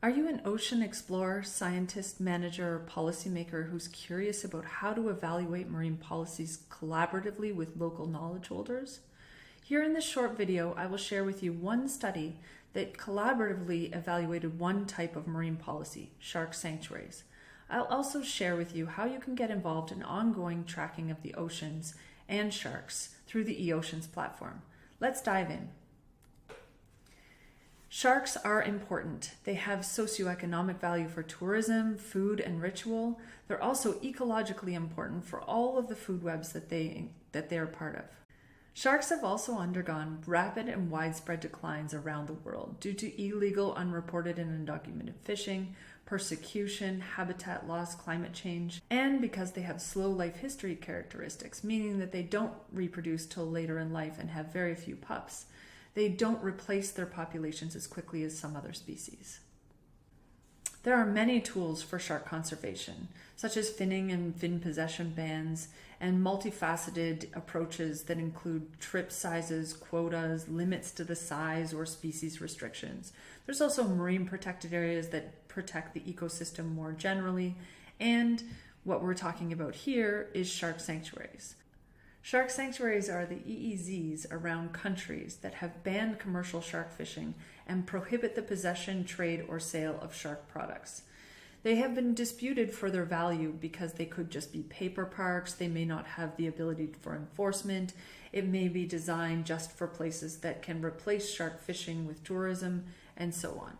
Are you an ocean explorer, scientist, manager, or policymaker who's curious about how to evaluate marine policies collaboratively with local knowledge holders? Here in this short video, I will share with you one study that collaboratively evaluated one type of marine policy, shark sanctuaries. I'll also share with you how you can get involved in ongoing tracking of the oceans and sharks through the eOceans platform. Let's dive in. Sharks are important. They have socioeconomic value for tourism, food, and ritual. They're also ecologically important for all of the food webs that they are part of. Sharks have also undergone rapid and widespread declines around the world due to illegal, unreported, and undocumented fishing, persecution, habitat loss, climate change, and because they have slow life history characteristics, meaning that they don't reproduce till later in life and have very few pups. They don't replace their populations as quickly as some other species. There are many tools for shark conservation, such as finning and fin possession bans, and multifaceted approaches that include trip sizes, quotas, limits to the size or species restrictions. There's also marine protected areas that protect the ecosystem more generally, and what we're talking about here is shark sanctuaries. Shark sanctuaries are the EEZs around countries that have banned commercial shark fishing and prohibit the possession, trade, or sale of shark products. They have been disputed for their value because they could just be paper parks, they may not have the ability for enforcement, it may be designed just for places that can replace shark fishing with tourism, and so on.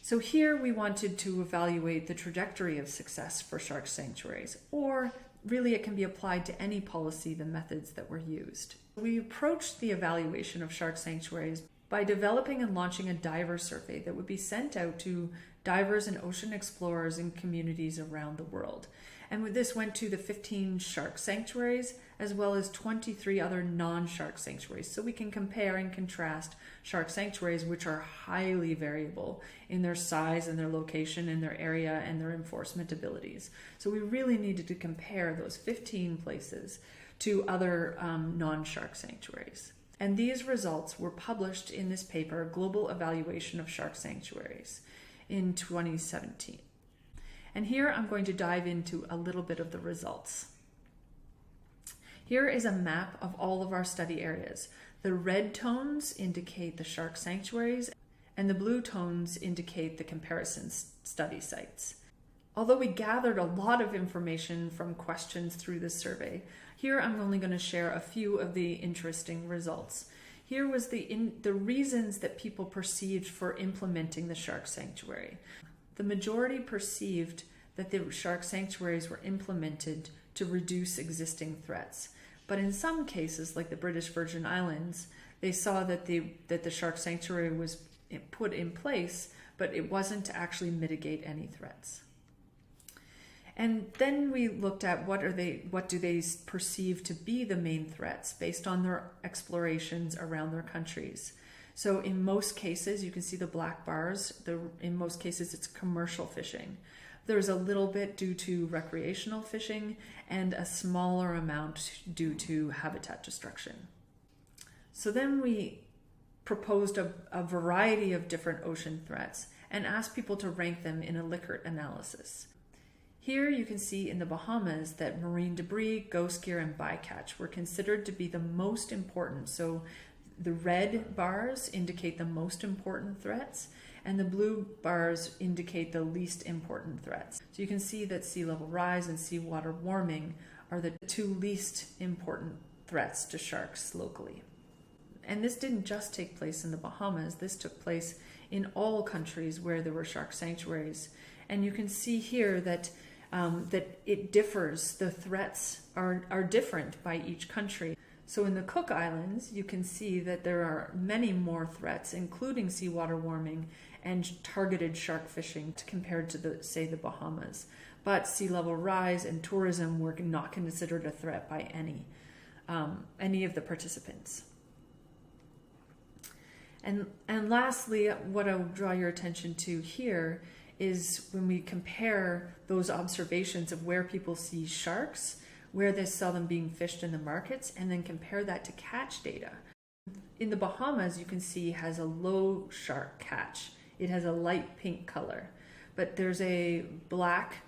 So here we wanted to evaluate the trajectory of success for shark sanctuaries, or really it can be applied to any policy, the methods that were used. We approached the evaluation of shark sanctuaries by developing and launching a diver survey that would be sent out to divers and ocean explorers in communities around the world. And this went to the 15 shark sanctuaries as well as 23 other non-shark sanctuaries. So we can compare and contrast shark sanctuaries, which are highly variable in their size and their location and their area and their enforcement abilities. So we really needed to compare those 15 places to other non-shark sanctuaries. And these results were published in this paper, Global Evaluation of Shark Sanctuaries, in 2017. And here I'm going to dive into a little bit of the results. Here is a map of all of our study areas. The red tones indicate the shark sanctuaries, and the blue tones indicate the comparison study sites. Although we gathered a lot of information from questions through this survey, here I'm only going to share a few of the interesting results. Here was the reasons that people perceived for implementing the shark sanctuary. The majority perceived that the shark sanctuaries were implemented to reduce existing threats. But in some cases, like the British Virgin Islands, they saw that the shark sanctuary was put in place, but it wasn't to actually mitigate any threats. And then we looked at what do they perceive to be the main threats based on their explorations around their countries. So in most cases, you can see the black bars, in most cases it's commercial fishing. There's a little bit due to recreational fishing and a smaller amount due to habitat destruction. So then we proposed a variety of different ocean threats and asked people to rank them in a Likert analysis. Here you can see in the Bahamas that marine debris, ghost gear, and bycatch were considered to be the most important. So the red bars indicate the most important threats, and the blue bars indicate the least important threats. So you can see that sea level rise and seawater warming are the two least important threats to sharks locally. And this didn't just take place in the Bahamas, this took place in all countries where there were shark sanctuaries. And you can see here that it differs, the threats are different by each country. So in the Cook Islands, you can see that there are many more threats, including seawater warming and targeted shark fishing compared to the Bahamas. But sea level rise and tourism were not considered a threat by any of the participants. And lastly, what I'll draw your attention to here is when we compare those observations of where people see sharks, where they saw them being fished in the markets, and then compare that to catch data. In the Bahamas, you can see has a low shark catch It has a light pink color, but there's a black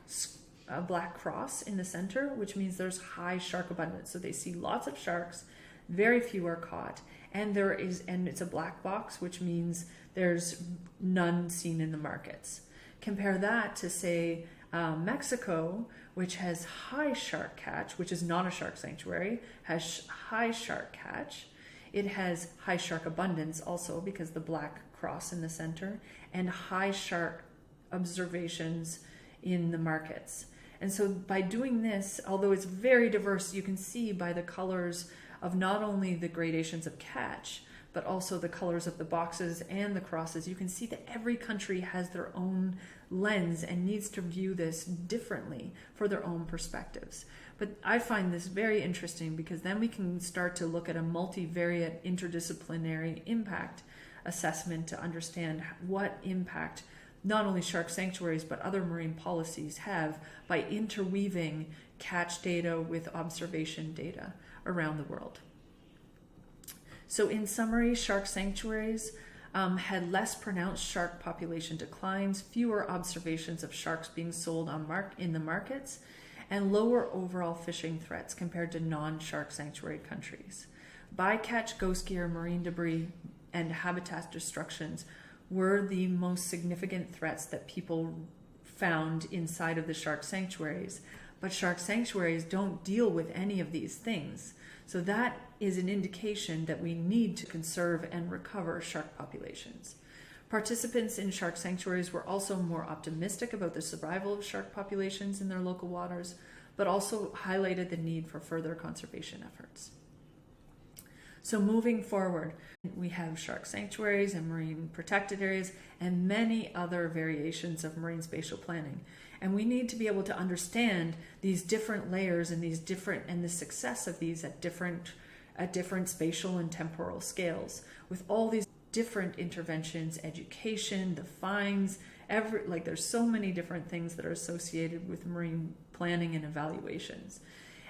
cross in the center, which means there's high shark abundance. So they see lots of sharks, very few are caught, and it's a black box, which means there's none seen in the markets. Compare that to, say, Mexico, which has high shark catch, which is not a shark sanctuary, has high shark catch. It has high shark abundance also because the black cross in the center, and high shark observations in the markets. And so by doing this, although it's very diverse, you can see by the colors of not only the gradations of catch, but also the colors of the boxes and the crosses, you can see that every country has their own lens and needs to view this differently for their own perspectives. But I find this very interesting because then we can start to look at a multivariate interdisciplinary impact assessment to understand what impact not only shark sanctuaries but other marine policies have by interweaving catch data with observation data around the world. So in summary, shark sanctuaries had less pronounced shark population declines, fewer observations of sharks being sold in the markets, and lower overall fishing threats compared to non-shark sanctuary countries. Bycatch, ghost gear, marine debris, and habitat destructions were the most significant threats that people found inside of the shark sanctuaries. But shark sanctuaries don't deal with any of these things. So that is an indication that we need to conserve and recover shark populations. Participants in shark sanctuaries were also more optimistic about the survival of shark populations in their local waters, but also highlighted the need for further conservation efforts. So moving forward, we have shark sanctuaries and marine protected areas and many other variations of marine spatial planning. And we need to be able to understand these different layers and the success of these at different spatial and temporal scales with all these different interventions, education, the fines, there's so many different things that are associated with marine planning and evaluations.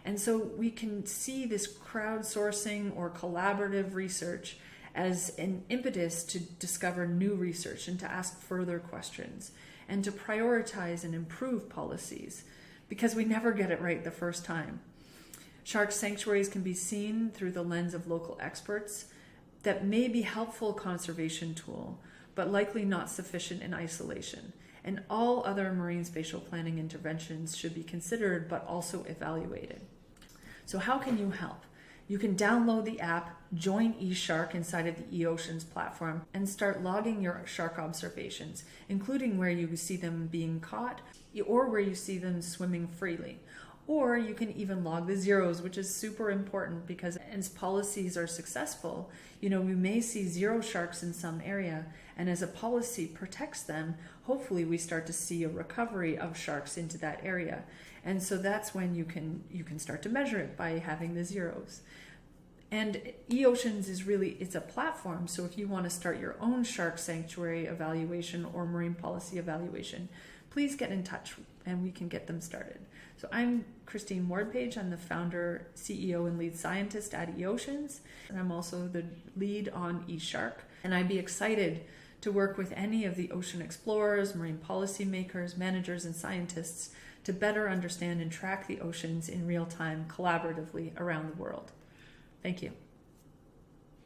And so we can see this crowdsourcing or collaborative research as an impetus to discover new research and to ask further questions and to prioritize and improve policies because we never get it right the first time. Shark sanctuaries can be seen through the lens of local experts that may be a helpful conservation tool, but likely not sufficient in isolation. And all other marine spatial planning interventions should be considered, but also evaluated. So how can you help? You can download the app, join eShark inside of the eOceans platform, and start logging your shark observations, including where you see them being caught or where you see them swimming freely. Or you can even log the zeros, which is super important because as policies are successful, we may see 0 sharks in some area, and as a policy protects them, hopefully we start to see a recovery of sharks into that area. And so that's when you can start to measure it by having the zeros. And eOceans it's a platform, so if you want to start your own shark sanctuary evaluation or marine policy evaluation, please get in touch and we can get them started. So I'm Christine Wardpage. I'm the founder, CEO, and lead scientist at eOceans, and I'm also the lead on eShark. And I'd be excited to work with any of the ocean explorers, marine policy makers, managers, and scientists to better understand and track the oceans in real time collaboratively around the world. Thank you.